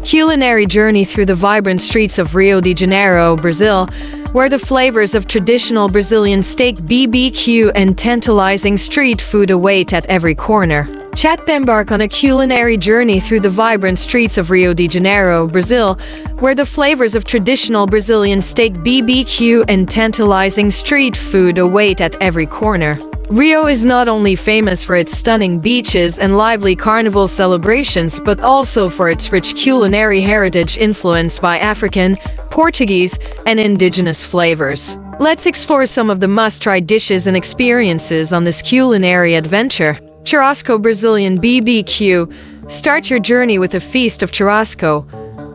Culinary journey through the vibrant streets of Rio de Janeiro, Brazil, where the flavors of traditional Brazilian steak, BBQ, and tantalizing street food await at every corner. Chat embark on a culinary journey through the vibrant streets of Rio de Janeiro, Brazil, where the flavors of traditional Brazilian steak, BBQ, and tantalizing street food await at every corner. Rio is not only famous for its stunning beaches and lively carnival celebrations, but also for its rich culinary heritage influenced by African, Portuguese, and indigenous flavors. Let's explore some of the must-try dishes and experiences on this culinary adventure. Churrasco Brazilian BBQ. Start your journey with a feast of churrasco,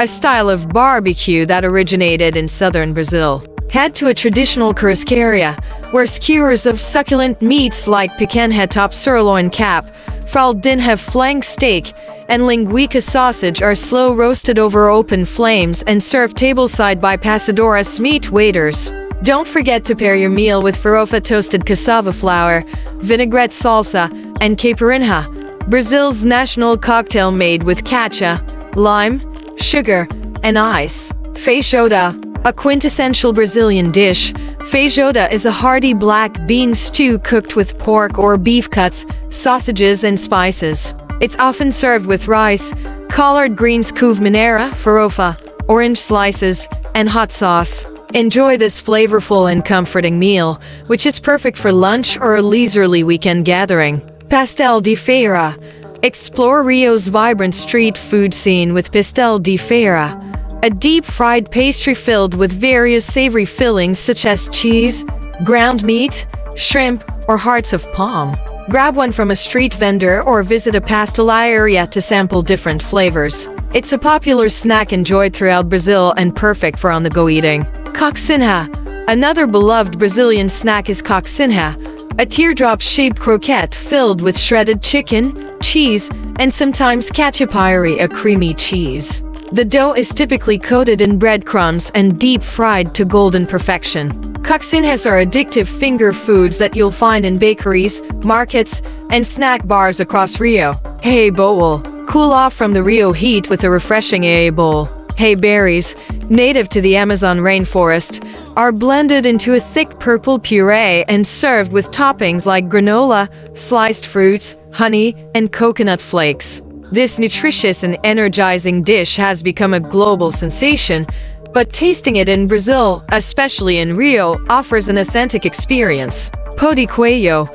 a style of barbecue that originated in southern Brazil. Head to a traditional churrascaria, where skewers of succulent meats like picanha top sirloin cap, fraldinha flank steak, and linguiça sausage are slow roasted over open flames and served tableside by pasadoras meat waiters. Don't forget to pair your meal with farofa toasted cassava flour, vinaigrette salsa, and caipirinha, Brazil's national cocktail made with cacha, lime, sugar, and ice. Feijoada, a quintessential Brazilian dish. Feijoada is a hearty black bean stew cooked with pork or beef cuts, sausages, and spices. It's often served with rice, collard greens, couve mineira, farofa, orange slices, and hot sauce. Enjoy this flavorful and comforting meal, which is perfect for lunch or a leisurely weekend gathering. Pastel de feira. Explore Rio's vibrant street food scene with pastel de feira, a deep-fried pastry filled with various savory fillings such as cheese, ground meat, shrimp, or hearts of palm. Grab one from a street vendor or visit a pastelaria to sample different flavors. It's a popular snack enjoyed throughout Brazil and perfect for on-the-go eating. Coxinha. Another beloved Brazilian snack is coxinha, a teardrop-shaped croquette filled with shredded chicken, cheese, and sometimes cachapiri, a creamy cheese. The dough is typically coated in breadcrumbs and deep-fried to golden perfection. Coxinhas are addictive finger foods that you'll find in bakeries, markets, and snack bars across Rio. Hay bowl. Cool off from the Rio heat with a refreshing hay bowl. Hay berries, native to the Amazon rainforest, are blended into a thick purple puree and served with toppings like granola, sliced fruits, honey, and coconut flakes. This nutritious and energizing dish has become a global sensation, but tasting it in Brazil, especially in Rio, offers an authentic experience. Pão de queijo.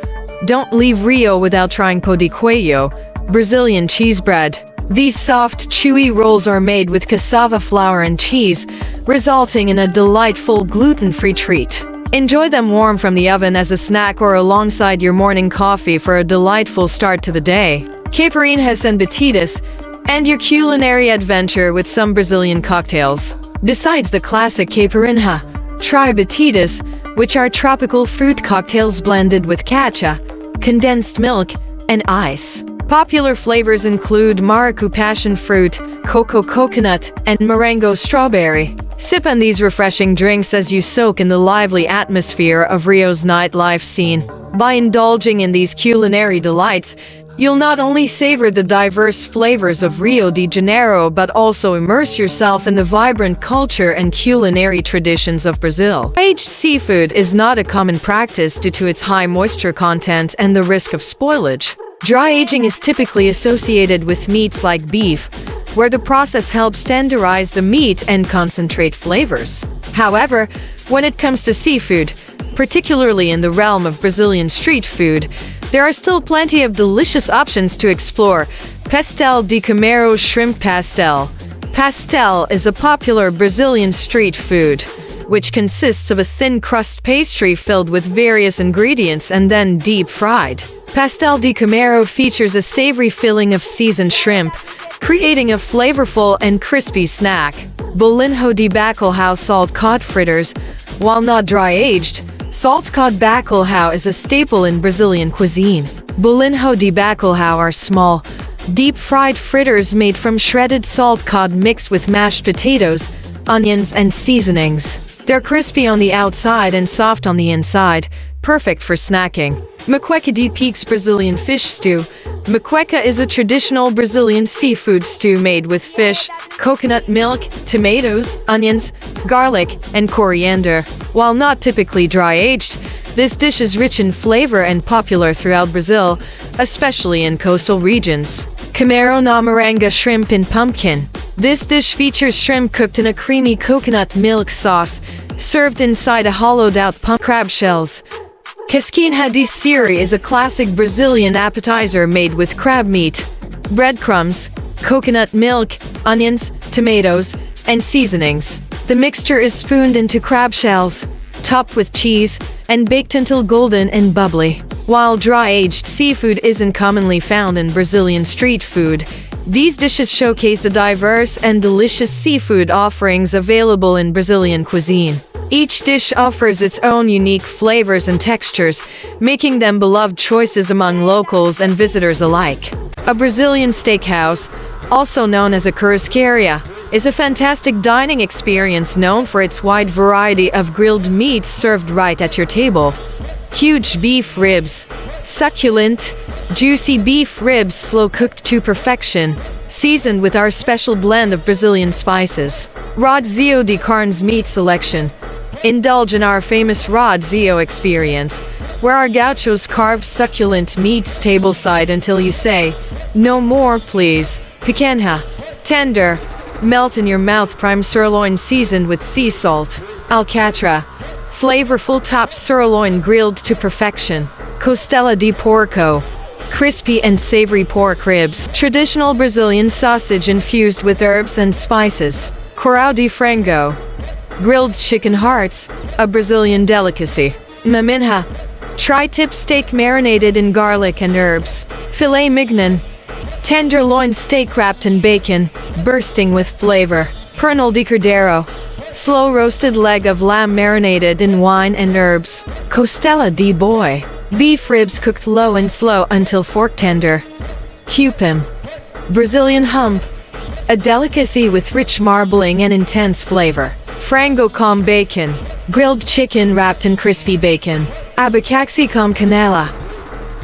Don't leave Rio without trying pão de queijo, Brazilian cheese bread. These soft, chewy rolls are made with cassava flour and cheese, resulting in a delightful gluten-free treat. Enjoy them warm from the oven as a snack or alongside your morning coffee for a delightful start to the day. Caipirinhas and batidas. End your culinary adventure with some Brazilian cocktails. Besides the classic caipirinha, try batidas, which are tropical fruit cocktails blended with cacha, condensed milk, and ice. Popular flavors include maracu passion fruit, cocoa coconut, and morango strawberry. Sip on these refreshing drinks as you soak in the lively atmosphere of Rio's nightlife scene. By indulging in these culinary delights, you'll not only savor the diverse flavors of Rio de Janeiro but also immerse yourself in the vibrant culture and culinary traditions of Brazil. Aged seafood is not a common practice due to its high moisture content and the risk of spoilage. Dry aging is typically associated with meats like beef, where the process helps tenderize the meat and concentrate flavors. However, when it comes to seafood, particularly in the realm of Brazilian street food, there are still plenty of delicious options to explore. Pastel de camarão shrimp pastel. Pastel is a popular Brazilian street food, which consists of a thin crust pastry filled with various ingredients and then deep fried. Pastel de camarão features a savory filling of seasoned shrimp, creating a flavorful and crispy snack. Bolinho de bacalhau salt cod fritters. While not dry-aged, salt cod bacalhau is a staple in Brazilian cuisine. Bolinho de bacalhau are small, deep-fried fritters made from shredded salt cod mixed with mashed potatoes, onions, and seasonings. They're crispy on the outside and soft on the inside, perfect for snacking. Moqueca de Peaks Brazilian Fish Stew. Moqueca is a traditional Brazilian seafood stew made with fish, coconut milk, tomatoes, onions, garlic, and coriander. While not typically dry-aged, this dish is rich in flavor and popular throughout Brazil, especially in coastal regions. Jeneiro na Moranga Shrimp and Pumpkin. This dish features shrimp cooked in a creamy coconut milk sauce, served inside a hollowed-out crab shells. Casquinha de Siri is a classic Brazilian appetizer made with crab meat, breadcrumbs, coconut milk, onions, tomatoes, and seasonings. The mixture is spooned into crab shells, topped with cheese, and baked until golden and bubbly. While dry-aged seafood isn't commonly found in Brazilian street food, these dishes showcase the diverse and delicious seafood offerings available in Brazilian cuisine. Each dish offers its own unique flavors and textures, making them beloved choices among locals and visitors alike. A Brazilian steakhouse, also known as a churrascaria, is a fantastic dining experience known for its wide variety of grilled meats served right at your table. Huge beef ribs. Succulent, juicy beef ribs slow-cooked to perfection, seasoned with our special blend of Brazilian spices. Rodzio de Carnes meat selection. Indulge in our famous Rodzio experience, where our gauchos carve succulent meats tableside until you say, "No more, please." Picanha. Tender, melt in your mouth prime sirloin seasoned with sea salt. Alcatra. Flavorful top sirloin grilled to perfection. Costela de Porco. Crispy and savory pork ribs. Traditional Brazilian sausage infused with herbs and spices. Corão de Frango. Grilled chicken hearts, a Brazilian delicacy. Maminha. Tri-tip steak marinated in garlic and herbs. Filet mignon. Tenderloin steak wrapped in bacon, bursting with flavor. Pernil de Cordeiro. Slow-roasted leg of lamb marinated in wine and herbs. Costela de Boi. Beef ribs cooked low and slow until fork tender. Cupim. Brazilian hump. A delicacy with rich marbling and intense flavor. Frango com bacon. Grilled chicken wrapped in crispy bacon. Abacaxi com canela.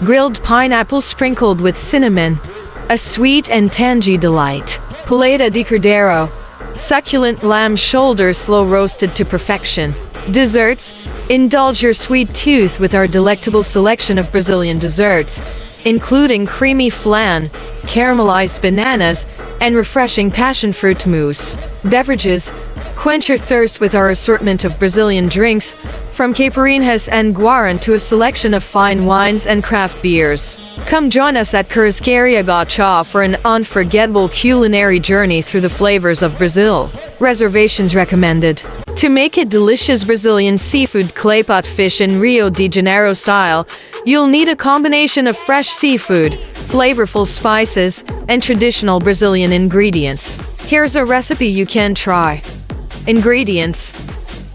Grilled pineapple sprinkled with cinnamon. A sweet and tangy delight. Paleta de Cordeiro. Succulent lamb shoulder slow roasted to perfection. Desserts. Indulge your sweet tooth with our delectable selection of Brazilian desserts, including creamy flan, caramelized bananas, and refreshing passion fruit mousse. Beverages. Quench your thirst with our assortment of Brazilian drinks, from caipirinhas and guaran to a selection of fine wines and craft beers. Come join us at Churrascaria Gacha for an unforgettable culinary journey through the flavors of Brazil. Reservations recommended. To make a delicious Brazilian seafood claypot fish in Rio de Janeiro style, you'll need a combination of fresh seafood, flavorful spices, and traditional Brazilian ingredients. Here's a recipe you can try. Ingredients: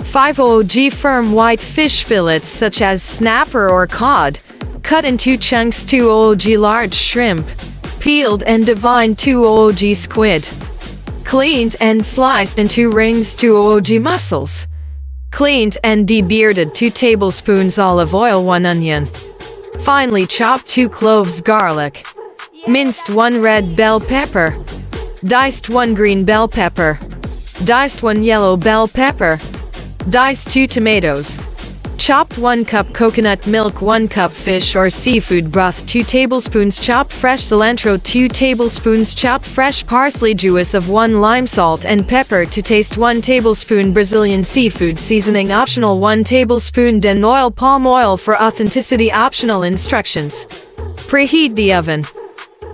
5 OOG firm white fish fillets such as snapper or cod, cut in 2 chunks. 2 OOG large shrimp, peeled and deveined. 2 OOG squid, cleaned and sliced into rings. 2 OOG mussels, cleaned and debearded. 2 tablespoons olive oil. 1 onion, finely chopped. 2 cloves garlic, minced. 1 red bell pepper, diced. 1 green bell pepper, diced. 1 yellow bell pepper, diced. 2 tomatoes, chopped. 1 cup coconut milk. 1 cup fish or seafood broth. 2 tablespoons chopped fresh cilantro. 2 tablespoons chopped fresh parsley. Juice of 1 lime. Salt and pepper to taste. 1 tablespoon Brazilian seafood seasoning optional. 1 tablespoon den oil palm oil for authenticity optional. Instructions: preheat the oven.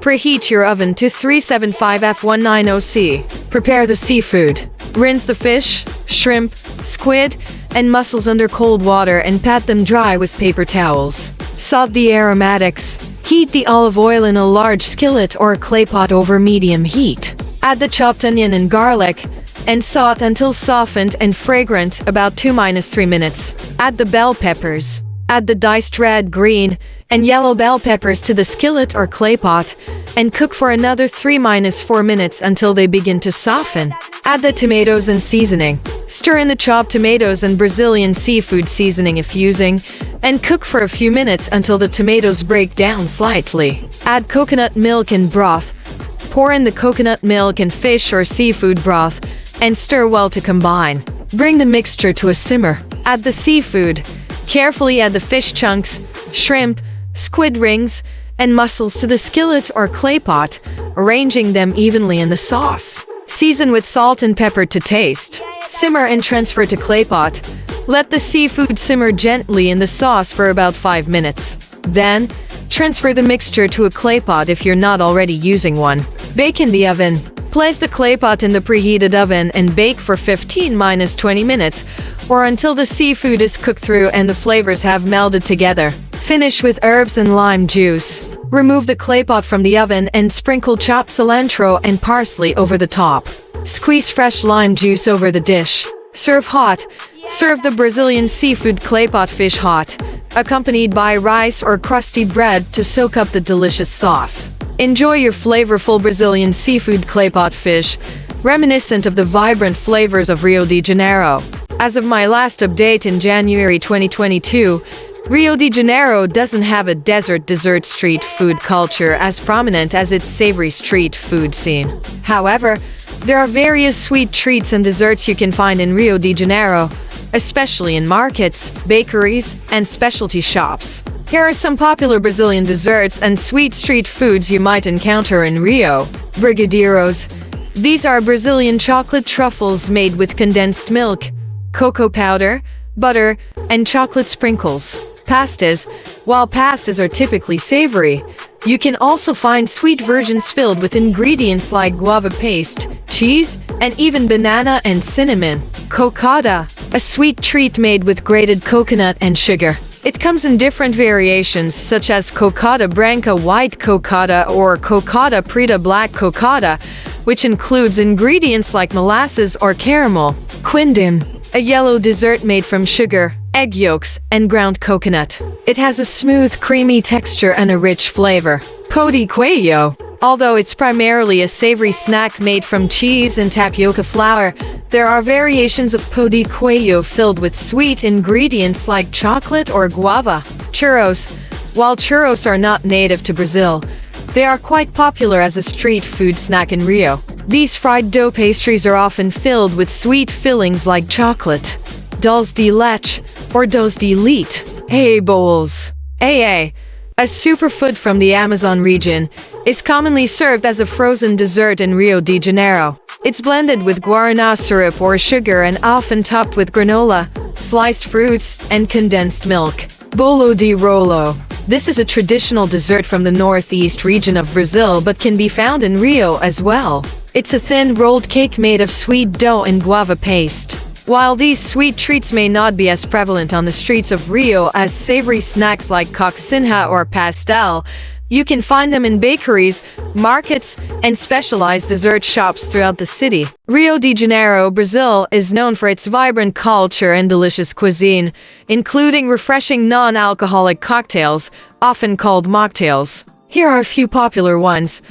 Preheat your oven to 375 F190C. Prepare the seafood. Rinse the fish, shrimp, squid, and mussels under cold water and pat them dry with paper towels. Salt the aromatics. Heat the olive oil in a large skillet or clay pot over medium heat. Add the chopped onion and garlic, and saute until softened and fragrant, about 2-3 minutes. Add the bell peppers. Add the diced red, green, and yellow bell peppers to the skillet or clay pot and cook for another 3–4 minutes until they begin to soften. Add the tomatoes and seasoning. Stir in the chopped tomatoes and Brazilian seafood seasoning if using, and cook for a few minutes until the tomatoes break down slightly. Add coconut milk and broth. Pour in the coconut milk and fish or seafood broth and stir well to combine. Bring the mixture to a simmer. Add the seafood. Carefully add the fish chunks, shrimp, squid rings, and mussels to the skillet or clay pot, arranging them evenly in the sauce. Season with salt and pepper to taste. Simmer and transfer to clay pot. Let the seafood simmer gently in the sauce for about 5 minutes. Then, transfer the mixture to a clay pot if you're not already using one. Bake in the oven. Place the clay pot in the preheated oven and bake for 15–20 minutes, or until the seafood is cooked through and the flavors have melded together. Finish with herbs and lime juice. Remove the clay pot from the oven and sprinkle chopped cilantro and parsley over the top. Squeeze fresh lime juice over the dish. Serve hot. Serve the Brazilian seafood clay pot fish hot, accompanied by rice or crusty bread to soak up the delicious sauce. Enjoy your flavorful Brazilian seafood clay pot fish, reminiscent of the vibrant flavors of Rio de Janeiro. As of my last update in January 2022, Rio de Janeiro doesn't have a dessert street food culture as prominent as its savory street food scene. However, there are various sweet treats and desserts you can find in Rio de Janeiro, especially in markets, bakeries, and specialty shops. Here are some popular Brazilian desserts and sweet street foods you might encounter in Rio. Brigadeiros. These are Brazilian chocolate truffles made with condensed milk, cocoa powder, butter, and chocolate sprinkles. Pastas. While pastas are typically savory, you can also find sweet versions filled with ingredients like guava paste, cheese, and even banana and cinnamon. Cocada. A sweet treat made with grated coconut and sugar. It comes in different variations such as cocada branca white cocada or cocada preta black cocada, which includes ingredients like molasses or caramel. Quindim. A yellow dessert made from sugar, egg yolks, and ground coconut. It has a smooth, creamy texture and a rich flavor. Pão de queijo. Although it's primarily a savory snack made from cheese and tapioca flour, there are variations of pão de queijo filled with sweet ingredients like chocolate or guava. Churros. While churros are not native to Brazil, they are quite popular as a street food snack in Rio. These fried dough pastries are often filled with sweet fillings like chocolate. Dulce de leche or doce de leite. Hey bowls. A superfood from the Amazon region, is commonly served as a frozen dessert in Rio de Janeiro. It's blended with guaraná syrup or sugar and often topped with granola, sliced fruits, and condensed milk. Bolo de rolo. This is a traditional dessert from the northeast region of Brazil but can be found in Rio as well. It's a thin rolled cake made of sweet dough and guava paste. While these sweet treats may not be as prevalent on the streets of Rio as savory snacks like coxinha or pastel, you can find them in bakeries, markets, and specialized dessert shops throughout the city. Rio de Janeiro, Brazil, is known for its vibrant culture and delicious cuisine, including refreshing non-alcoholic cocktails, often called mocktails. Here are a few popular ones.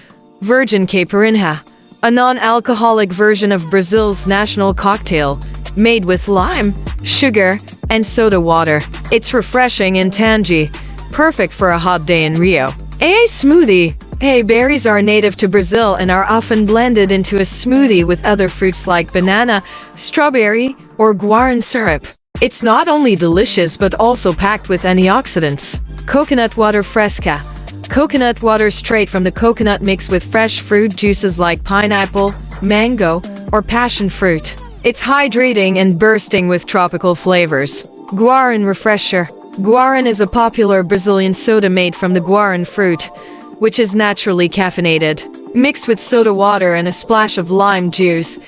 Virgin Caipirinha, a non-alcoholic version of Brazil's national cocktail, made with lime, sugar, and soda water. It's refreshing and tangy, perfect for a hot day in Rio. A smoothie. Berries are native to Brazil and are often blended into a smoothie with other fruits like banana, strawberry, or guaran syrup. It's not only delicious but also packed with antioxidants. Coconut water fresca. Coconut water straight from the coconut mixed with fresh fruit juices like pineapple, mango, or passion fruit. It's hydrating and bursting with tropical flavors. Guaran refresher. Guaran is a popular Brazilian soda made from the guaran fruit, which is naturally caffeinated. Mixed with soda water and a splash of lime juice,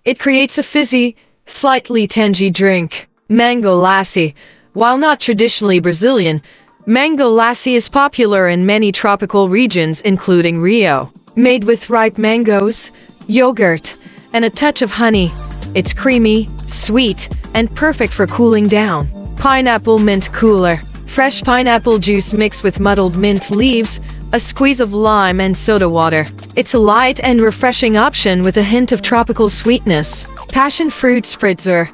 it creates a fizzy, slightly tangy drink. Mango lassi. While not traditionally Brazilian, mango lassi is popular in many tropical regions including Rio. Made with ripe mangoes, yogurt, and a touch of honey, it's creamy, sweet, and perfect for cooling down. Pineapple mint cooler. fresh pineapple juice mixed with muddled mint leaves, a squeeze of lime and soda water. It's a light and refreshing option with a hint of tropical sweetness. Passion fruit spritzer.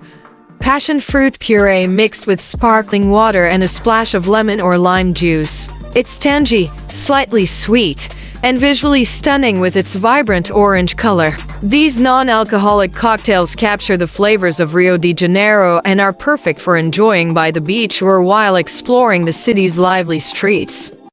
Passion fruit puree mixed with sparkling water and a splash of lemon or lime juice. It's tangy, slightly sweet, and visually stunning with its vibrant orange color. These non-alcoholic cocktails capture the flavors of Rio de Janeiro and are perfect for enjoying by the beach or while exploring the city's lively streets.